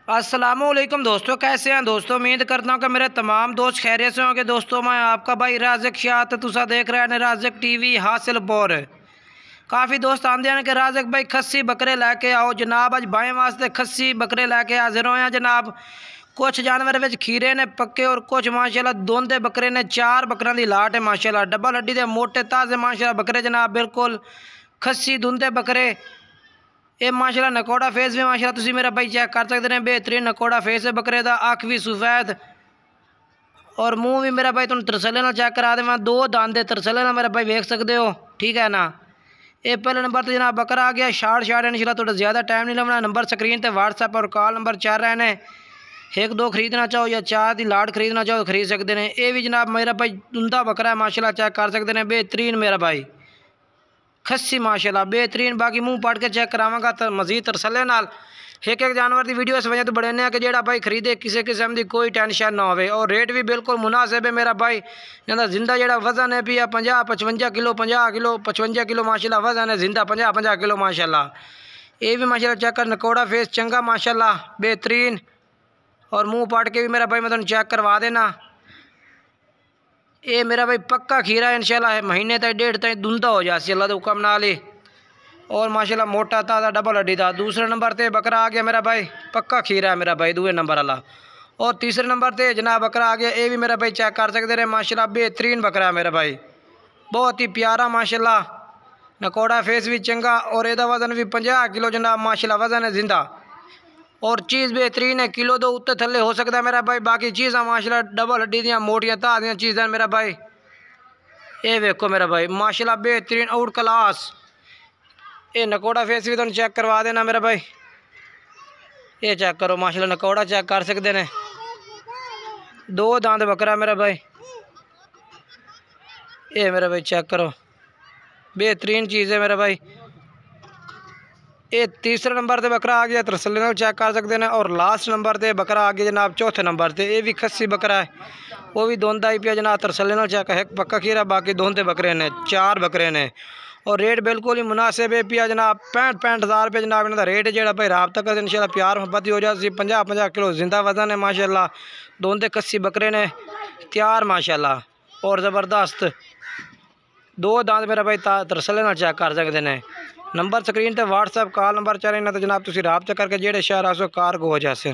अस्सलामुअलैकुम दोस्तों, कैसे हैं दोस्तों। उम्मीद करता हूँ कि मेरे तमाम दोस्त खैरियत से होंगे। दोस्तों मैं आपका भाई राज़िक शाह तुसा देख रहे हैं राज़िक टीवी हासिल बोर। काफ़ी दोस्त आंदे हैं कि राज़िक भाई खस्सी बकरे लैके आओ जनाब। अज बाएँ वास्ते खस्सी बकरे लैके हाजिर होए हैं जनाब। कुछ जानवर विच खीरे ने पक्के और कुछ माशाल्लाह दोंदे बकरे ने। 4 बकरों की लाट है माशाल्लाह। डबल हड्डी दे मोटे ताज़े माशाल्लाह बकरे जनाब, बिल्कुल खस्सी दुंदे बकरे। ये माशाल्लाह नकोड़ा फेस भी माशाल्लाह तुसी मेरा भाई चेक कर सकते हैं। बेहतरीन नकोड़ा फेस है बकरे का। अख भी सफेद और मुंह भी मेरा भाई तुम तरसले ना चेक करा देव। 2 दांदे तरसले ना मेरा भाई वेख सकते हो, ठीक है ना। ये पहले नंबर तो जनाब बकरा आ गया। शार्ट इंशाल्लाह थोड़ा ज़्यादा टाइम नहीं लगना। नंबर स्क्रीन पर व्हाट्सएप और कॉल नंबर चल रहे हैं। 1-2 खरीदना चाहो या 4 की लाट खरीदना चाहो तो खरीद सकते हैं। ये भी जनाब मेरा भाई दुंदा बकरा है माशाल्लाह, चेक कर सकते हैं। बेहतरीन मेरा भाई खस्सी माशाल्लाह बेहतरीन। बाकी मुंह पढ़ के चेक करावांगा तो मजीद तरसले नाल। एक जानवर की वीडियो इस वजह तो बने कि जेड़ा भाई खरीदे किसी किस्म की कोई टेंशन ना हो। और रेट भी बिल्कुल मुनासिब है मेरा भाई। जिंदा जेड़ा वजन है पिया 50-55 किलो, 50 किलो 55 किलो माशाल्लाह वजन है। जिंदा 50-50 किलो माशाल्लाह। ये भी माशाल्लाह चेक कर, नकोड़ा फेस चंगा माशाल्लाह बेहतरीन। और मुँह पाट के भी मेरा भाई मैं तुम चेक करवा देना। ये मेरा भाई पक्का खीरा इंशाल्लाह है। महीने तक 1.5 तक दुंदा हो जासी अल्लाह तो हुक्म नाल ही। और माशाल्लाह मोटा ताज़ा डबल हड्डी था। दूसरे नंबर पे बकरा आ गया मेरा भाई, पक्का खीरा है मेरा भाई दूसरे नंबर वाला। और तीसरे नंबर पे जनाब बकरा आ गया। ये भी मेरा भाई चेक कर सकते हैं माशाल्लाह बेहतरीन बकरा है मेरा भाई, बहुत ही प्यारा माशाल्लाह। नकोड़ा फेस भी चंगा और यदा वजन भी 50 किलो जनाब माशाल्लाह वजन है जिंदा। और चीज़ बेहतरीन है, किलो दो उत्ते थले हो सकता है मेरा भाई। बाकी चीज़ा माशाल्लाह डबल हड्डी दियाँ मोटियाँ ताज़ियाँ चीज़ां मेरा भाई। ये देखो मेरा भाई माशाल्लाह बेहतरीन आउट क्लास। ये नकोड़ा फेस भी तुम चेक करवा देना मेरा भाई। ये चेक करो माशाल्लाह नकोड़ा चेक कर सकते हैं। 2 दांत बकरा मेरा भाई। ये मेरा भाई चेक करो बेहतरीन चीज़ है मेरा भाई। ये तीसरे नंबर पे बकरा आ गया, तरसले नाल चेक कर सकते हैं। और लास्ट नंबर पे बकरा आ गया जनाब चौथे नंबर पे। ये भी खस्सी बकरा है, वो भी दोंदा ही पिया जनाब तरसले नाल चेक है। पक्का खीरा बाकी दोंदे बकरे ने, 4 बकरे ने। और रेट बिल्कुल ही मुनासिब है पिया जनाब। 65 हज़ार रुपये जनाब इन्हों रेट है। जो भाई रबता कर इंशाल्लाह प्यार मुहब्बत ही हो जाती। 50-50 किलो जिंदा वजन है माशाल्लाह। दोंदे खस्सी बकरे ने तैयार माशाल्लाह और ज़बरदस्त। 2 दांत मेरा भाई तरसले नाल चेक कर सकते हैं। नंबर स्क्रीन पर व्हाट्सएप कॉल नंबर चल रहे ना तो जनाब तुम रबता करके जेड़े शहर आसो कार को हो जाते।